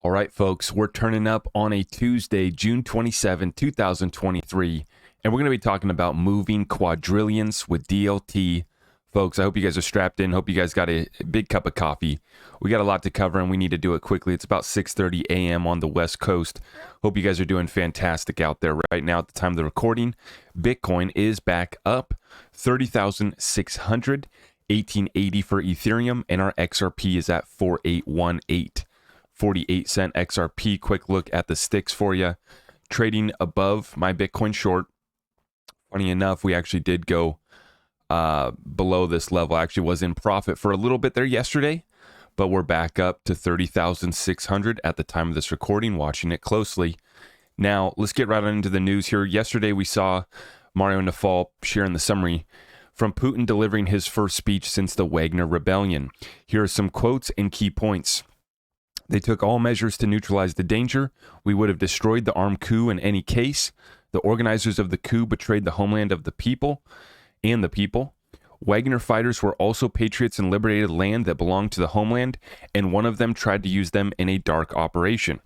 All right, folks, we're turning up on a Tuesday, June 27, 2023, and we're going to be talking about moving quadrillions with DLT. Folks, I hope you guys are strapped in. Hope you guys got a big cup of coffee. We got a lot to cover, and we need to do it quickly. It's about 6:30 a.m. on the West Coast. Hope you guys are doing fantastic out there right now at the time of the recording. Bitcoin is back up, 30,600, 1880 for Ethereum, and our XRP is at 4818. 48-cent XRP. Quick look at the sticks for you. Trading above my Bitcoin short. Funny enough, we actually did go below this level. I actually was in profit for a little bit there yesterday, but we're back up to 30,600 at the time of this recording, watching it closely. Now, let's get right on into the news here. Yesterday, we saw Mario Nawfal sharing the summary from Putin delivering his first speech since the Wagner Rebellion. Here are some quotes and key points. They took all measures to neutralize the danger. We would have destroyed the armed coup in any case. The organizers of the coup betrayed the homeland of the people and the people. Wagner fighters were also patriots and liberated land that belonged to the homeland, and one of them tried to use them in a dark operation.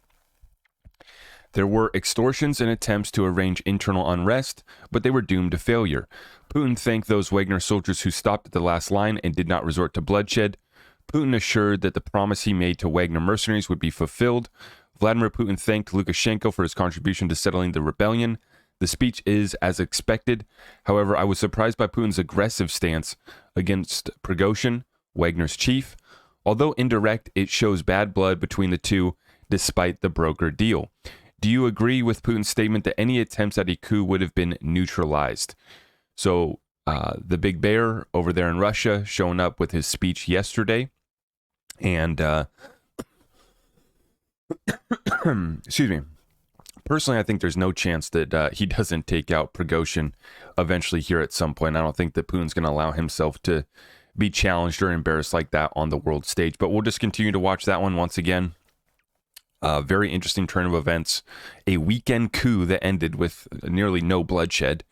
There were extortions and attempts to arrange internal unrest, but they were doomed to failure. Putin thanked those Wagner soldiers who stopped at the last line and did not resort to bloodshed. Putin assured that the promise he made to Wagner mercenaries would be fulfilled. Vladimir Putin thanked Lukashenko for his contribution to settling the rebellion. The speech is as expected. However, I was surprised by Putin's aggressive stance against Prigozhin, Wagner's chief. Although indirect, it shows bad blood between the two, despite the broker deal. Do you agree with Putin's statement that any attempts at a coup would have been neutralized? So, the big bear over there in Russia showing up with his speech yesterday. And, excuse me. Personally, I think there's no chance that he doesn't take out Prigozhin eventually here at some point. I don't think that Putin's going to allow himself to be challenged or embarrassed like that on the world stage. But we'll just continue to watch that one once again. Very interesting turn of events. A weekend coup that ended with nearly no bloodshed.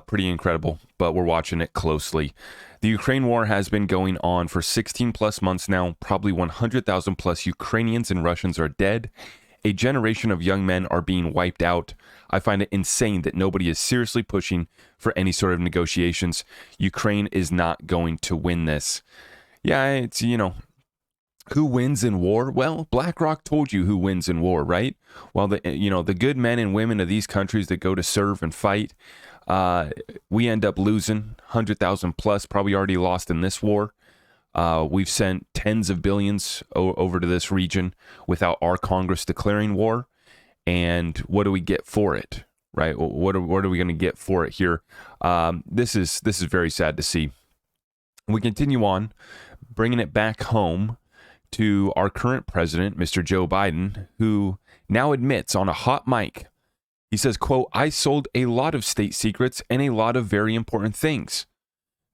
Pretty incredible, but we're watching it closely. The Ukraine war has been going on for 16 plus months now. Probably 100,000 plus Ukrainians and Russians are dead. A generation of young men are being wiped out. I find it insane that nobody is seriously pushing for any sort of negotiations. Ukraine is not going to win this. Yeah, it's, who wins in war? Well, BlackRock told you who wins in war, right? Well, the good men and women of these countries that go to serve and fight, we end up losing 100,000 plus, probably already lost in this war. We've sent tens of billions over to this region without our Congress declaring war. And what do we get for it, right? What are we going to get for it here? This is very sad to see. We continue on, bringing it back home to our current president, Mr. Joe Biden, who now admits on a hot mic, he says, quote, "I sold a lot of state secrets and a lot of very important things."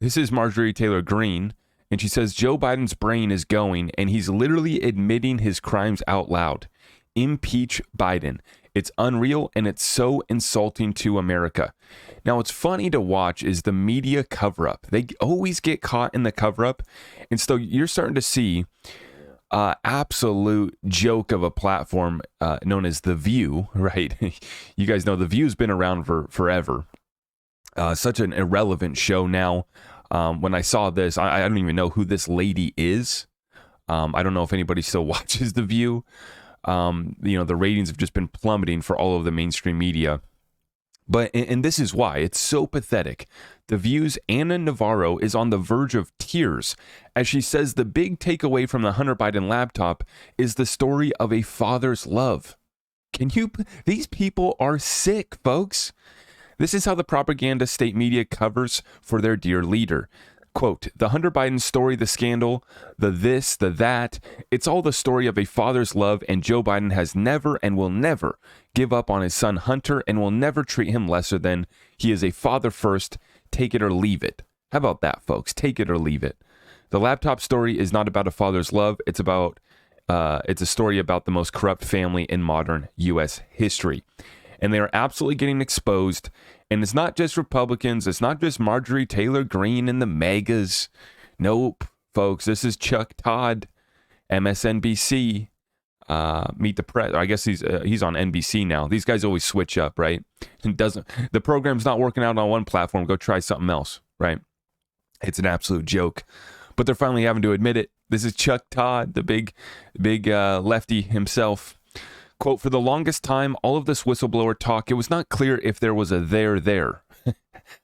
This is Marjorie Taylor Greene, and she says Joe Biden's brain is going, and he's literally admitting his crimes out loud. Impeach Biden. It's unreal, and it's so insulting to America. Now, what's funny to watch is the media cover-up. They always get caught in the cover-up, and so you're starting to see absolute joke of a platform known as The View, right? You guys know The View's been around for forever. Such an irrelevant show now. When I saw this, I don't even know who this lady is. I don't know if anybody still watches The View. The ratings have just been plummeting for all of the mainstream media. But, and this is why, it's so pathetic. The View's Anna Navarro is on the verge of tears as she says the big takeaway from the Hunter Biden laptop is the story of a father's love. These people are sick, folks. This is how the propaganda state media covers for their dear leader. Quote, "The Hunter Biden story, the scandal, the this, the that, it's all the story of a father's love, and Joe Biden has never and will never give up on his son Hunter and will never treat him lesser than. He is a father first. Take it or leave it." How about that, folks? Take it or leave it. The laptop story is not about a father's love. It's a story about the most corrupt family in modern U.S. history. And they are absolutely getting exposed. And it's not just Republicans. It's not just Marjorie Taylor Greene and the MAGAs. Nope, folks. This is Chuck Todd, MSNBC. Meet the Press. I guess he's on NBC now. These guys always switch up, right? The program's not working out on one platform. Go try something else, right? It's an absolute joke. But they're finally having to admit it. This is Chuck Todd, the big lefty himself. Quote, for the longest time, all of this whistleblower talk, it was not clear if there was a there.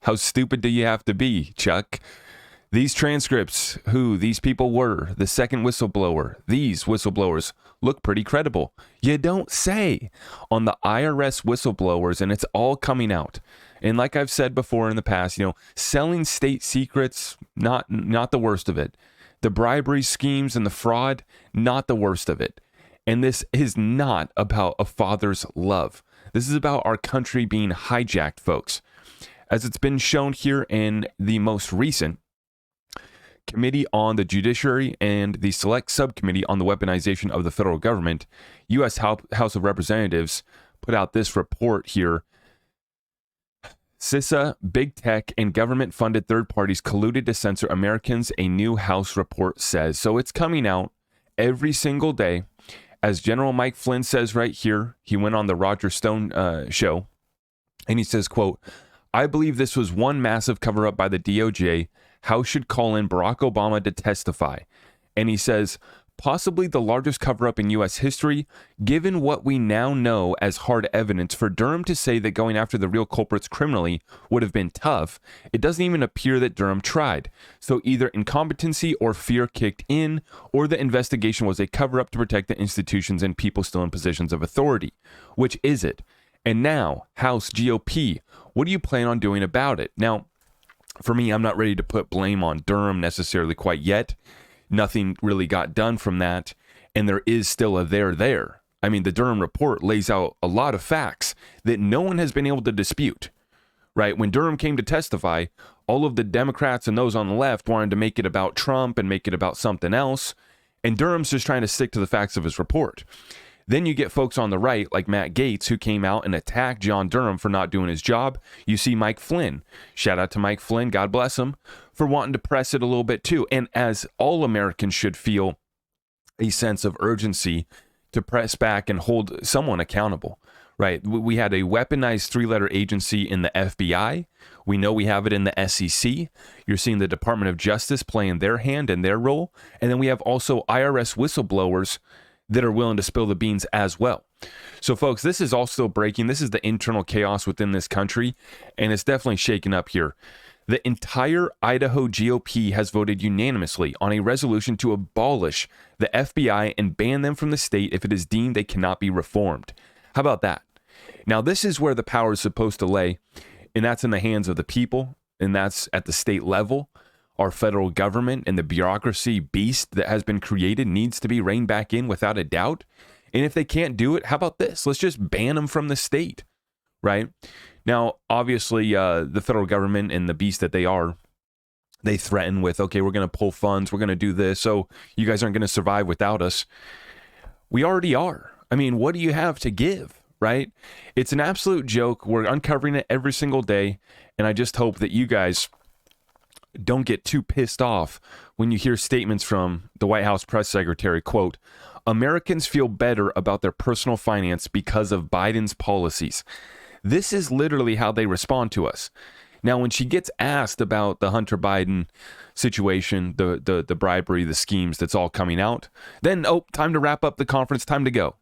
How stupid do you have to be, Chuck? These transcripts, who these people were, the second whistleblower, these whistleblowers look pretty credible. You don't say. On the IRS whistleblowers, and it's all coming out. And like I've said before in the past, selling state secrets, not the worst of it. The bribery schemes and the fraud, not the worst of it. And this is not about a father's love. This is about our country being hijacked, folks. As it's been shown here in the most recent Committee on the Judiciary and the Select Subcommittee on the Weaponization of the Federal Government, U.S. House of Representatives put out this report here. CISA, big tech, and government-funded third parties colluded to censor Americans, a new House report says. So it's coming out every single day. As General Mike Flynn says right here, he went on the Roger Stone show, and he says, quote, I believe this was one massive cover-up by the DOJ. House should call in Barack Obama to testify. And he says, possibly the largest cover-up in U.S. history, given what we now know as hard evidence. For Durham to say that going after the real culprits criminally would have been tough, it doesn't even appear that Durham tried. So either incompetency or fear kicked in, or the investigation was a cover-up to protect the institutions and people still in positions of authority. Which is it? And now, House GOP, what do you plan on doing about it? Now, for me, I'm not ready to put blame on Durham necessarily quite yet. Nothing really got done from that, and there is still a there. I mean, the Durham report lays out a lot of facts that no one has been able to dispute, right? When Durham came to testify, all of the Democrats and those on the left wanted to make it about Trump and make it about something else, and Durham's just trying to stick to the facts of his report. Then you get folks on the right like Matt Gaetz who came out and attacked John Durham for not doing his job. You see Mike Flynn. Shout out to Mike Flynn, God bless him, for wanting to press it a little bit too. And as all Americans should feel a sense of urgency to press back and hold someone accountable, right? We had a weaponized three-letter agency in the FBI. We know we have it in the SEC. You're seeing the Department of Justice playing their hand and their role. And then we have also IRS whistleblowers that are willing to spill the beans as well. So folks, this is all still breaking. This is the internal chaos within this country, and it's definitely shaken up here. The entire Idaho GOP has voted unanimously on a resolution to abolish the FBI and ban them from the state if it is deemed they cannot be reformed. How about that? Now, this is where the power is supposed to lay, and that's in the hands of the people, and that's at the state level. Our federal government and the bureaucracy beast that has been created needs to be reined back in without a doubt. And if they can't do it, how about this? Let's just ban them from the state, right? Now, obviously, the federal government and the beast that they are, they threaten with, okay, we're going to pull funds, we're going to do this, so you guys aren't going to survive without us. We already are. I mean, what do you have to give, right? It's an absolute joke. We're uncovering it every single day, and I just hope that you guys don't get too pissed off when you hear statements from the White House press secretary, quote, Americans feel better about their personal finance because of Biden's policies. This is literally how they respond to us. Now, when she gets asked about the Hunter Biden situation, the bribery, the schemes that's all coming out, then, time to wrap up the conference, time to go.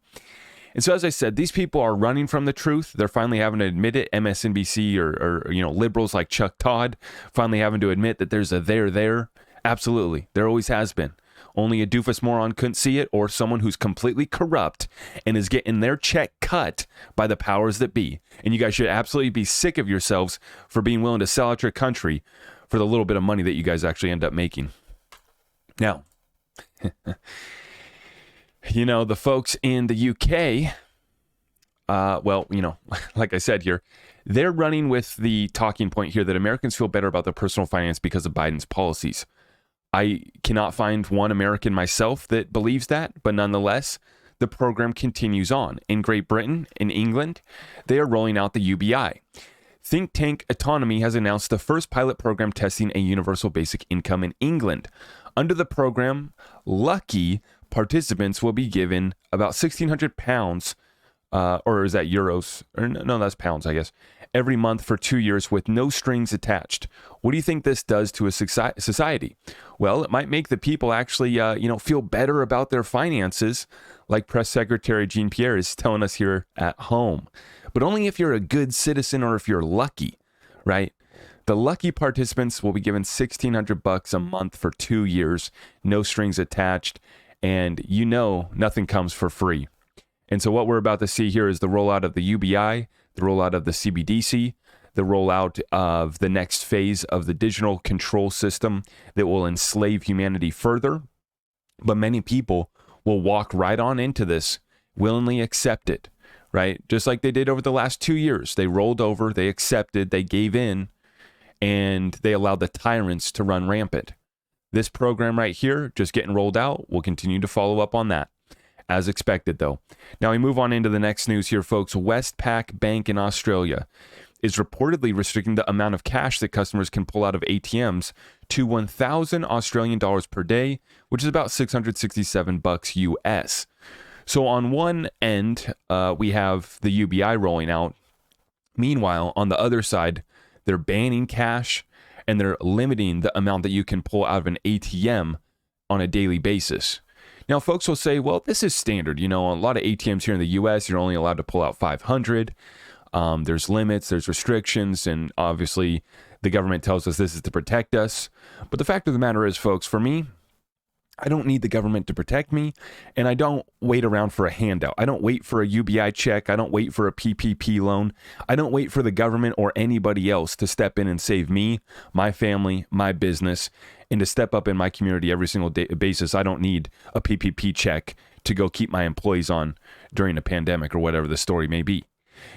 And so, as I said, these people are running from the truth. They're finally having to admit it. MSNBC or liberals like Chuck Todd finally having to admit that there's a there. Absolutely. There always has been. Only a doofus moron couldn't see it, or someone who's completely corrupt and is getting their check cut by the powers that be. And you guys should absolutely be sick of yourselves for being willing to sell out your country for the little bit of money that you guys actually end up making. Now, the folks in the UK, like I said here, they're running with the talking point here that Americans feel better about their personal finance because of Biden's policies. I cannot find one American myself that believes that, but nonetheless, the program continues on. In Great Britain, in England, they are rolling out the UBI. Think tank Autonomy has announced the first pilot program testing a universal basic income in England. Under the program, Lucky participants will be given about 1,600 pounds, or is that euros? Or no, that's pounds, I guess, every month for 2 years with no strings attached. What do you think this does to a society? Well, it might make the people actually, feel better about their finances, like Press Secretary Jean-Pierre is telling us here at home. But only if you're a good citizen or if you're lucky, right? The lucky participants will be given $1,600 a month for 2 years, no strings attached, and nothing comes for free. And so what we're about to see here is the rollout of the UBI, the rollout of the CBDC, the rollout of the next phase of the digital control system that will enslave humanity further. But many people will walk right on into this, willingly accept it, right? Just like they did over the last 2 years. They rolled over, they accepted, they gave in, and they allowed the tyrants to run rampant. This program right here, just getting rolled out, we'll continue to follow up on that, as expected though. Now we move on into the next news here, folks. Westpac Bank in Australia is reportedly restricting the amount of cash that customers can pull out of ATMs to 1,000 Australian dollars per day, which is about $667 US. So on one end, we have the UBI rolling out. Meanwhile, on the other side, they're banning cash and they're limiting the amount that you can pull out of an ATM on a daily basis. Now, folks will say, well, this is standard. A lot of ATMs here in the US, you're only allowed to pull out 500. There's limits, there's restrictions, and obviously the government tells us this is to protect us. But the fact of the matter is, folks, for me, I don't need the government to protect me, and I don't wait around for a handout. I don't wait for a UBI check. I don't wait for a PPP loan. I don't wait for the government or anybody else to step in and save me, my family, my business, and to step up in my community every single day basis. I don't need a PPP check to go keep my employees on during a pandemic or whatever the story may be.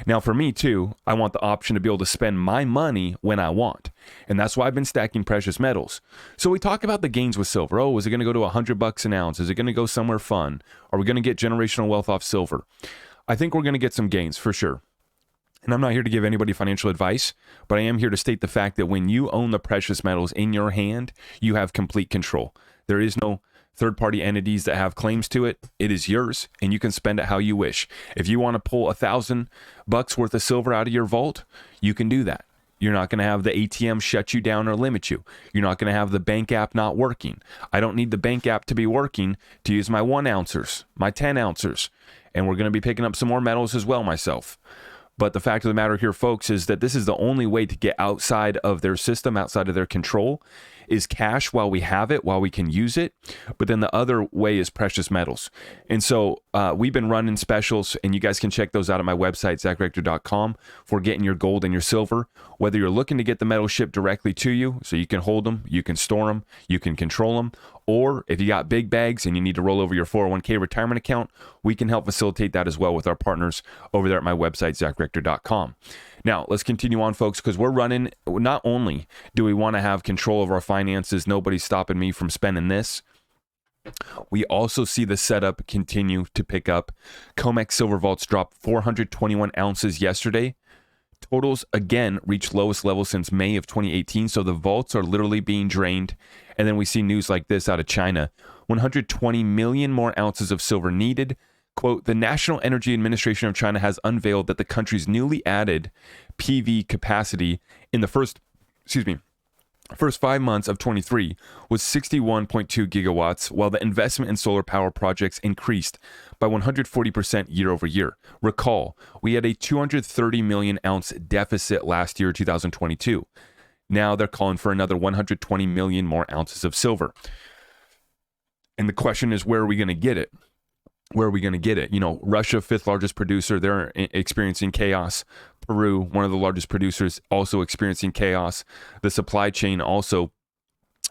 Now, for me, too, I want the option to be able to spend my money when I want. And that's why I've been stacking precious metals. So we talk about the gains with silver. Oh, is it going to go to $100 an ounce? Is it going to go somewhere fun? Are we going to get generational wealth off silver? I think we're going to get some gains for sure. And I'm not here to give anybody financial advice, but I am here to state the fact that when you own the precious metals in your hand, you have complete control. There is no third-party entities that have claims to it. It is yours, and you can spend it how you wish. If you want to pull $1,000 worth of silver out of your vault, you can do that. You're not going to have the ATM shut you down or limit you. You're not going to have the bank app not working. I don't need the bank app to be working to use my 1 ounces, my 10 ounces, and we're going to be picking up some more metals as well myself. But the fact of the matter here, folks, is that this is the only way to get outside of their system, outside of their control, is cash while we have it, while we can use it. But then the other way is precious metals. And so we've been running specials, and you guys can check those out at my website, zachrector.com, for getting your gold and your silver. Whether you're looking to get the metal shipped directly to you so you can hold them, you can store them, you can control them, or if you got big bags and you need to roll over your 401k retirement account, we can help facilitate that as well with our partners over there at my website, zachrector.com. Now, let's continue on, folks, because we're running. Not only do we want to have control of our finances, nobody's stopping me from spending this. We also see the setup continue to pick up. COMEX silver vaults dropped 421 ounces yesterday. Totals, again, reached lowest level since May of 2018, so the vaults are literally being drained. And then we see news like this out of China. 120 million more ounces of silver needed. Quote, the National Energy Administration of China has unveiled that the country's newly added PV capacity in the first 5 months of 23 was 61.2 gigawatts, while the investment in solar power projects increased by 140% year over year. Recall, we had a 230 million ounce deficit last year, 2022. Now they're calling for another 120 million more ounces of silver. And the question is, where are we going to get it? Where are we going to get it? Russia, 5th largest producer, they're experiencing chaos. Peru, one of the largest producers, also experiencing chaos. The supply chain also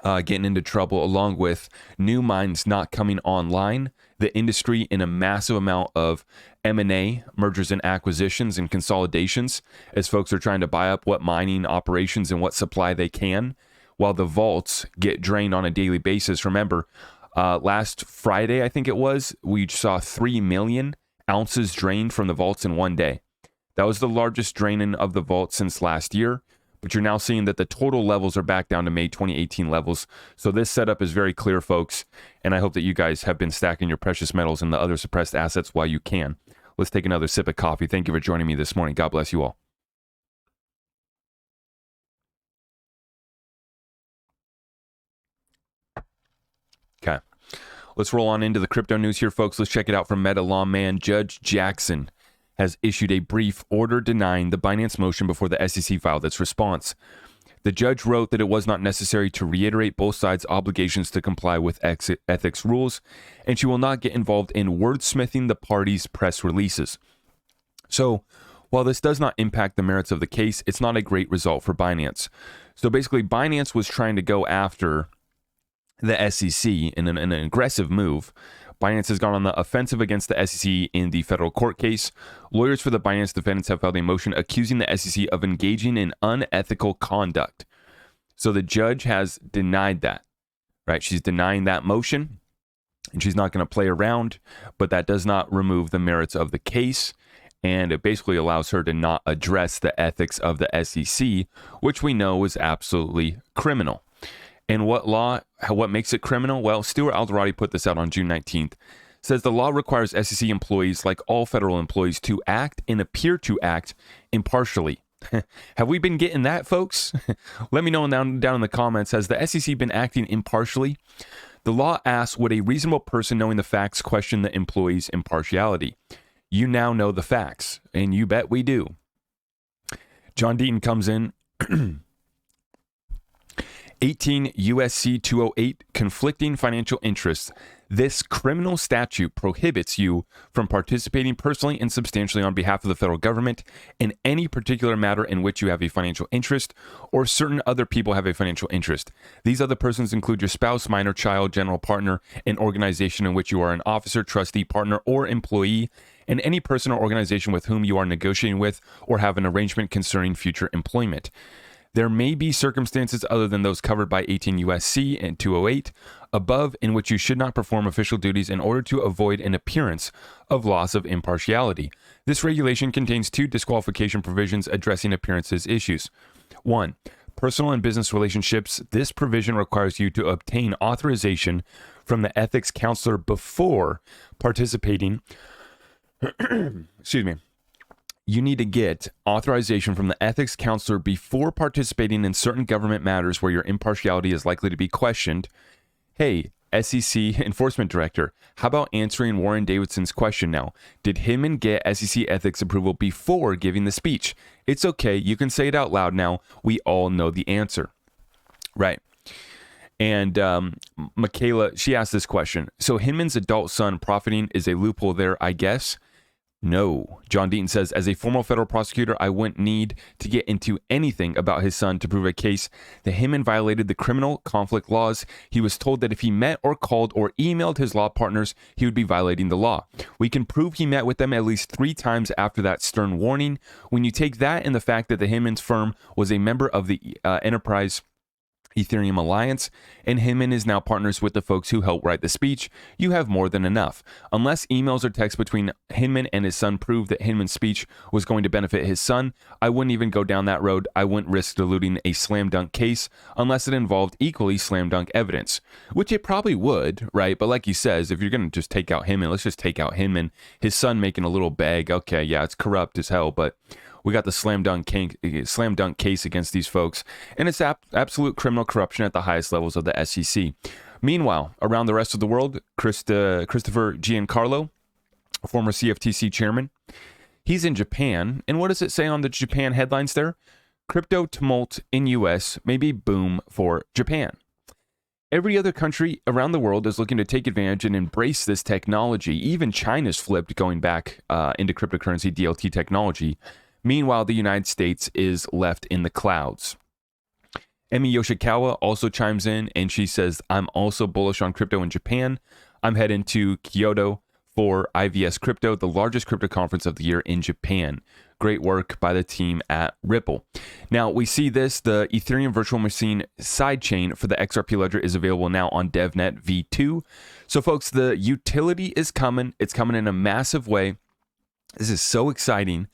getting into trouble, along with new mines not coming online. The industry in a massive amount of M&A, mergers and acquisitions and consolidations, as folks are trying to buy up what mining operations and what supply they can, while the vaults get drained on a daily basis. Remember, last Friday, I think it was, we saw 3 million ounces drained from the vaults in one day. That was the largest draining of the vault since last year. but you're now seeing that the total levels are back down to May 2018 levels. So this setup is very clear, folks, and I hope that you guys have been stacking your precious metals and the other suppressed assets while you can. Let's take another sip of coffee. Thank you for joining me this morning. God bless you all. Okay. Let's roll on into the crypto news here, folks. Let's check it out from Meta lawman Judge Jackson has issued a brief order denying the Binance motion before the SEC filed its response. The judge wrote that it was not necessary to reiterate both sides' obligations to comply with ethics rules, and she will not get involved in wordsmithing the parties' press releases. So, while this does not impact the merits of the case, it's not a great result for Binance. So basically, Binance was trying to go after the SEC in an aggressive move. Binance has gone on the offensive against the SEC in the federal court case. Lawyers for the Binance defendants have filed a motion accusing the SEC of engaging in unethical conduct. So the judge has denied that, right? She's denying that motion, and she's not going to play around, but that does not remove the merits of the case, and it basically allows her to not address the ethics of the SEC, which we know is absolutely criminal. And what makes it criminal? Well, Stuart Alderati put this out on June 19th. Says the law requires SEC employees, like all federal employees, to act and appear to act impartially. Have we been getting that, folks? Let me know down in the comments. Has the SEC been acting impartially? The law asks, would a reasonable person knowing the facts question the employee's impartiality? You now know the facts, and you bet we do. John Deaton comes in. 18 U.S.C. 208, conflicting financial interests. This criminal statute prohibits you from participating personally and substantially on behalf of the federal government in any particular matter in which you have a financial interest or certain other people have a financial interest. These other persons include your spouse, minor, child, general partner, an organization in which you are an officer, trustee, partner, or employee, and any person or organization with whom you are negotiating with or have an arrangement concerning future employment. There may be circumstances other than those covered by 18 U.S.C. and 208 above in which you should not perform official duties in order to avoid an appearance of loss of impartiality. This regulation contains 2 disqualification provisions addressing appearances issues. 1. Personal and business relationships. This provision requires you to obtain authorization from the ethics counselor before participating. Excuse me. You need to get authorization from the ethics counselor before participating in certain government matters where your impartiality is likely to be questioned. Hey, SEC Enforcement Director, how about answering Warren Davidson's question now? Did Hinman get SEC ethics approval before giving the speech? It's okay. You can say it out loud now. We all know the answer. Right. And Michaela, she asked this question. So Hinman's adult son profiting is a loophole there, I guess? No. John Deaton says, as a formal federal prosecutor, I wouldn't need to get into anything about his son to prove a case that Hinman violated the criminal conflict laws. He was told that if he met or called or emailed his law partners, he would be violating the law. We can prove he met with them at least 3 times after that stern warning. When you take that and the fact that the Hinman's firm was a member of the Enterprise Ethereum Alliance, and Hinman is now partners with the folks who helped write the speech, you have more than enough. Unless emails or texts between Hinman and his son prove that Hinman's speech was going to benefit his son, I wouldn't even go down that road. I wouldn't risk diluting a slam dunk case unless it involved equally slam dunk evidence, which it probably would, right? But like he says, if you're going to just take out Hinman, let's just take out Hinman. His son making a little bag, okay, yeah, it's corrupt as hell, but we got the slam dunk case against these folks, and it's absolute criminal corruption at the highest levels of the SEC. Meanwhile, around the rest of the world, Christopher Giancarlo, former CFTC chairman, he's in Japan, and what does it say on the Japan headlines there? Crypto tumult in U.S. may be boom for Japan. Every other country around the world is looking to take advantage and embrace this technology. Even China's flipped going back into cryptocurrency DLT technology. Meanwhile, the United States is left in the clouds. Emi Yoshikawa also chimes in, and she says, I'm also bullish on crypto in Japan. I'm heading to Kyoto for IVS Crypto, the largest crypto conference of the year in Japan. Great work by the team at Ripple. Now, we see this, the Ethereum Virtual Machine sidechain for the XRP Ledger is available now on DevNet V2. So, folks, the utility is coming. It's coming in a massive way. This is so exciting.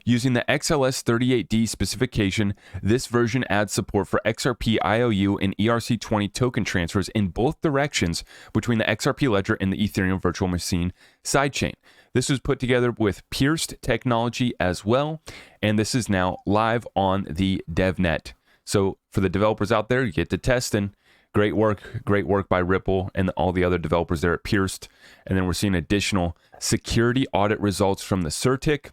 Using the XLS38D specification, this version adds support for XRP IOU and ERC20 token transfers in both directions between the XRP ledger and the Ethereum virtual machine sidechain. This was put together with Pierced technology as well, and this is now live on the DevNet. So for the developers out there, you get to testing. Great work by Ripple and all the other developers there at Pierced. And then we're seeing additional security audit results from the CertiK.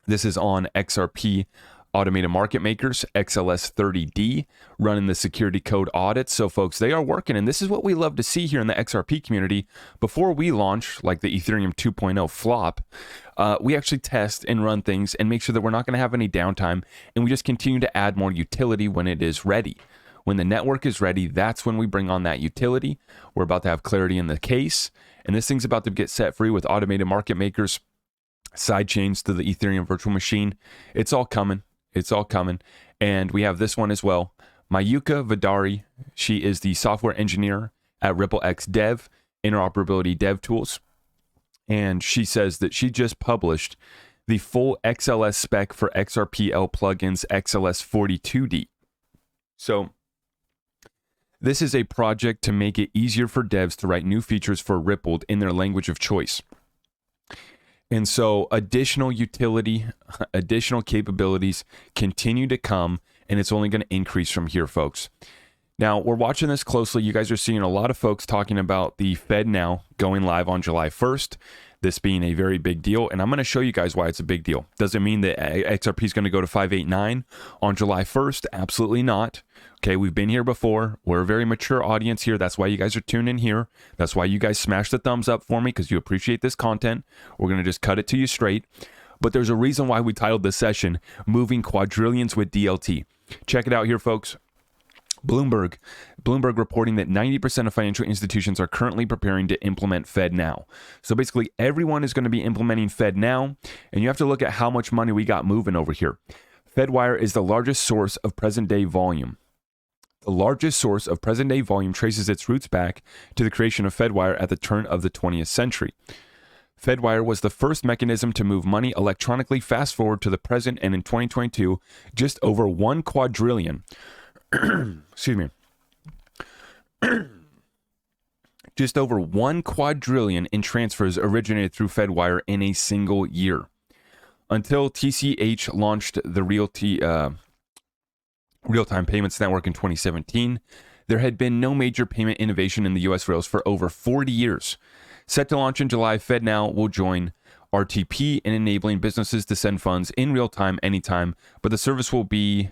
This is on XRP Automated Market Makers, XLS30D, running the security code audits. So folks, they are working, and this is what we love to see here in the XRP community. Before we launch, like the Ethereum 2.0 flop, we actually test and run things and make sure that we're not going to have any downtime, and we just continue to add more utility when it is ready. When the network is ready, that's when we bring on that utility. We're about to have clarity in the case, and this thing's about to get set free with automated market makers, side chains to the Ethereum virtual machine. It's all coming. It's all coming. And we have this one as well. Mayuka Vidari, she is the software engineer at RippleX Dev, Interoperability Dev Tools. And she says that she just published the full XLS spec for XRPL plugins XLS42D. So this is a project to make it easier for devs to write new features for Rippled in their language of choice. And so additional utility, additional capabilities continue to come, and it's only going to increase from here, folks. Now, we're watching this closely. You guys are seeing a lot of folks talking about the FedNow going live on July 1st, this being a very big deal, and I'm going to show you guys why it's a big deal. Does it mean that XRP is going to go to 589 on July 1st? Absolutely not. Okay, we've been here before. We're a very mature audience here. That's why you guys are tuned in here. That's why you guys smash the thumbs up for me, because you appreciate this content. We're going to just cut it to you straight. But there's a reason why we titled this session, Moving Quadrillions with DLT. Check it out here, folks. Bloomberg reporting that 90% of financial institutions are currently preparing to implement FedNow. So basically, everyone is going to be implementing FedNow, and you have to look at how much money we got moving over here. Fedwire is the largest source of present-day volume. The largest source of present-day volume traces its roots back to the creation of Fedwire at the turn of the 20th century. Fedwire was the first mechanism to move money electronically. Fast forward to the present, and in 2022, just over 1 quadrillion excuse me, just over 1 quadrillion in transfers originated through Fedwire in a single year. Until TCH launched the real-time payments network in 2017, there had been no major payment innovation in the U.S. rails for over 40 years. Set to launch in July, FedNow will join RTP in enabling businesses to send funds in real time anytime, but the service will be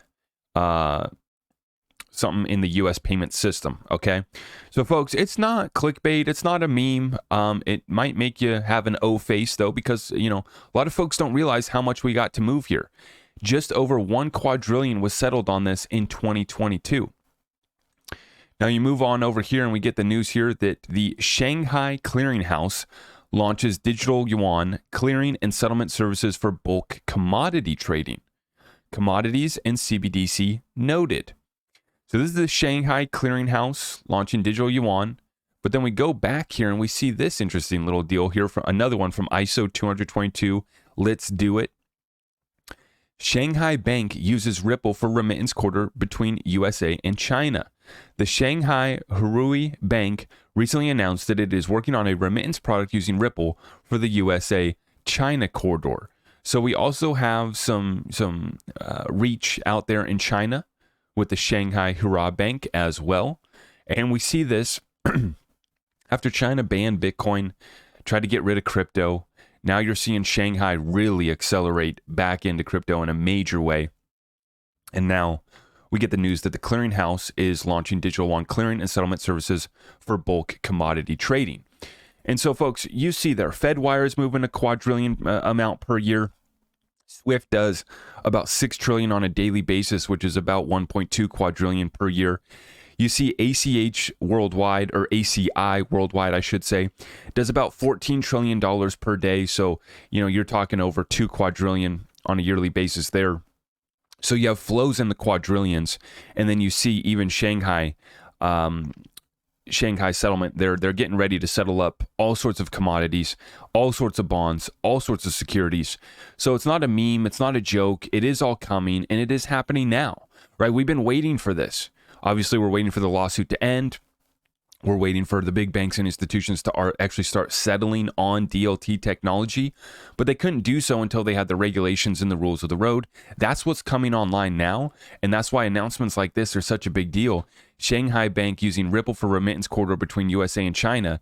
something in the U.S. payment system, okay? So, folks, it's not clickbait. It's not a meme. It might make you have an O face, though, because, you know, a lot of folks don't realize how much we got to move here. Just over 1 quadrillion was settled on this in 2022. Now, you move on over here, and we get the news here that the Shanghai Clearinghouse launches digital yuan clearing and settlement services for bulk commodity trading. Commodities and CBDC noted. So this is the Shanghai Clearinghouse launching digital yuan. But then we go back here and we see this interesting little deal here from another one from ISO 222. Let's do it. Shanghai Bank uses Ripple for remittance quarter between USA and China. The Shanghai Hui Bank recently announced that it is working on a remittance product using Ripple for the USA-China corridor. So we also have some reach out there in China with the Shanghai Hui Bank as well. And we see this after China banned Bitcoin, tried to get rid of crypto. Now you're seeing Shanghai really accelerate back into crypto in a major way. And now we get the news that the clearinghouse is launching digital yuan clearing and settlement services for bulk commodity trading. And so, folks, you see there, Fedwire is moving a quadrillion amount per year. Swift does about 6 trillion on a daily basis, which is about 1.2 quadrillion per year. You see ACH worldwide, or ACI worldwide, I should say, does about $14 trillion per day. So, you know, you're talking over 2 quadrillion on a yearly basis there. So you have flows in the quadrillions, and then you see even Shanghai Shanghai settlement, they're getting ready to settle up all sorts of commodities, all sorts of bonds, all sorts of securities. So it's not a meme, it's not a joke. It is all coming, and it is happening now, right? We've been waiting for this. Obviously, we're waiting for the lawsuit to end. We're waiting for the big banks and institutions to actually start settling on DLT technology, but they couldn't do so until they had the regulations and the rules of the road. That's what's coming online now, and that's why announcements like this are such a big deal. Shanghai Bank using Ripple for remittance corridor between USA and China.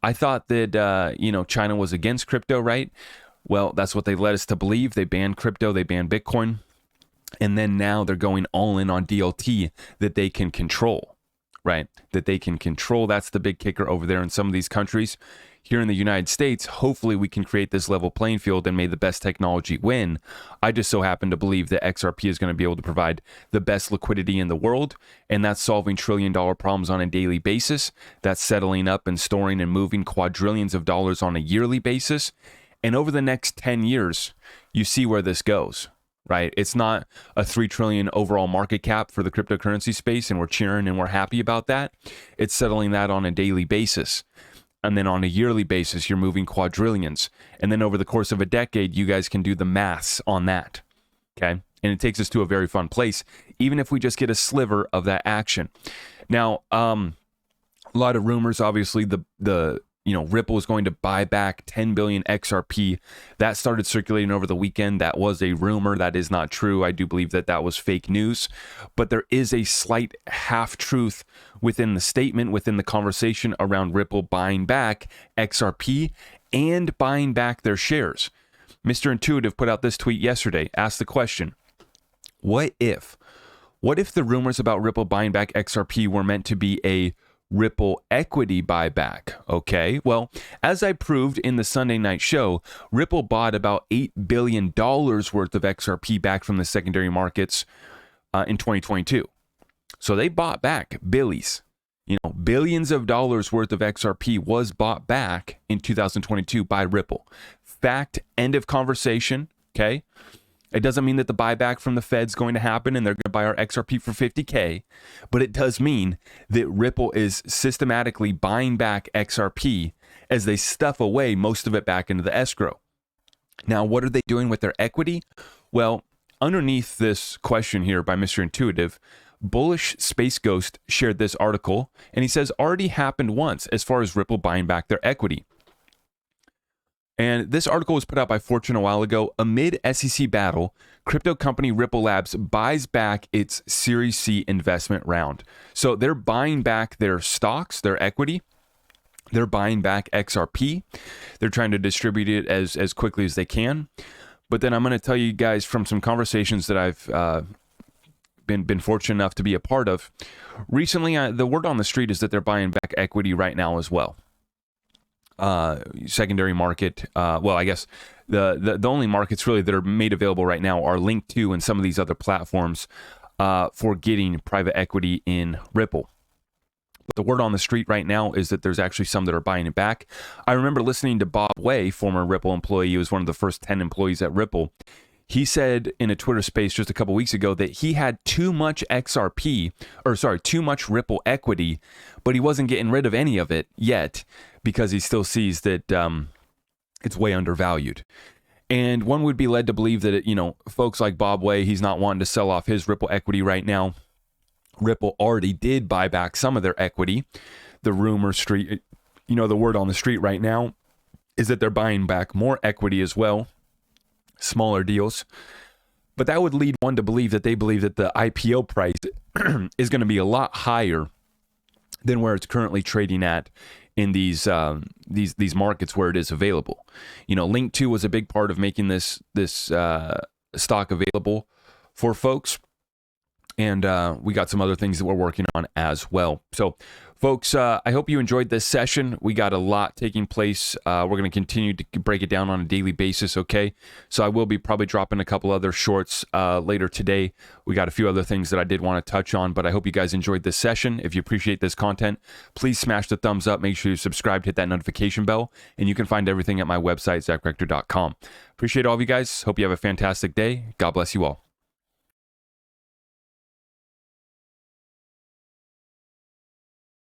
I thought that China was against crypto, right? Well, that's what they led us to believe. They banned crypto, they banned Bitcoin, and then now they're going all in on DLT that they can control. Right, that they can control. That's the big kicker over there in some of these countries. Here in the United States, hopefully we can create this level playing field and may the best technology win. I just so happen to believe that XRP is going to be able to provide the best liquidity in the world, and that's solving trillion-dollar problems on a daily basis. That's settling up and storing and moving quadrillions of dollars on a yearly basis. And over the next 10 years, you see where this goes. Right? It's not a 3 trillion overall market cap for the cryptocurrency space, and we're cheering and we're happy about that. It's settling that on a daily basis. And then on a yearly basis, you're moving quadrillions. And then over the course of a decade, you guys can do the maths on that. Okay? And it takes us to a very fun place, even if we just get a sliver of that action. Now, a lot of rumors, obviously, Ripple is going to buy back 10 billion XRP. That started circulating over the weekend. That was a rumor. That is not true. I do believe that was fake news. But there is a slight half-truth within the statement, within the conversation around Ripple buying back XRP and buying back their shares. Mr. Intuitive put out this tweet yesterday, asked the question, what if the rumors about Ripple buying back XRP were meant to be a Ripple equity buyback? Okay, well, as I proved in the Sunday night show, Ripple bought about $8 billion worth of XRP back from the secondary markets in 2022. So they bought back billies. Billions of dollars worth of XRP was bought back in 2022 by Ripple. Fact, end of conversation, okay? It doesn't mean that the buyback from the Fed's going to happen and they're going to buy our XRP for $50K, but it does mean that Ripple is systematically buying back XRP as they stuff away most of it back into the escrow. Now, what are they doing with their equity? Well, underneath this question here by Mr. Intuitive, Bullish Space Ghost shared this article, and he says, already happened once as far as Ripple buying back their equity. And this article was put out by Fortune a while ago. Amid SEC battle, crypto company Ripple Labs buys back its Series C investment round. So they're buying back their stocks, their equity. They're buying back XRP. They're trying to distribute it as quickly as they can. But then I'm going to tell you guys from some conversations that I've been fortunate enough to be a part of. Recently, the word on the street is that they're buying back equity right now as well. Secondary market. Well, I guess the only markets really that are made available right now are Link2 and some of these other platforms for getting private equity in Ripple. But the word on the street right now is that there's actually some that are buying it back. I remember listening to Bob Way, former Ripple employee, who was one of the first 10 employees at Ripple. He said in a Twitter space just a couple weeks ago that he had too much too much Ripple equity, but he wasn't getting rid of any of it yet because he still sees that it's way undervalued. And one would be led to believe that, folks like Bob Way, he's not wanting to sell off his Ripple equity right now. Ripple already did buy back some of their equity. The rumor street, the word on the street right now is that they're buying back more equity as well. Smaller deals, but that would lead one to believe that they believe that the IPO price is going to be a lot higher than where it's currently trading at in these markets where it is available. Link2 was a big part of making this stock available for folks, and we got some other things that we're working on as well. So, folks, I hope you enjoyed this session. We got a lot taking place. We're going to continue to break it down on a daily basis, okay? So I will be probably dropping a couple other shorts later today. We got a few other things that I did want to touch on, but I hope you guys enjoyed this session. If you appreciate this content, please smash the thumbs up. Make sure you subscribe, hit that notification bell, and you can find everything at my website, zachrector.com. Appreciate all of you guys. Hope you have a fantastic day. God bless you all.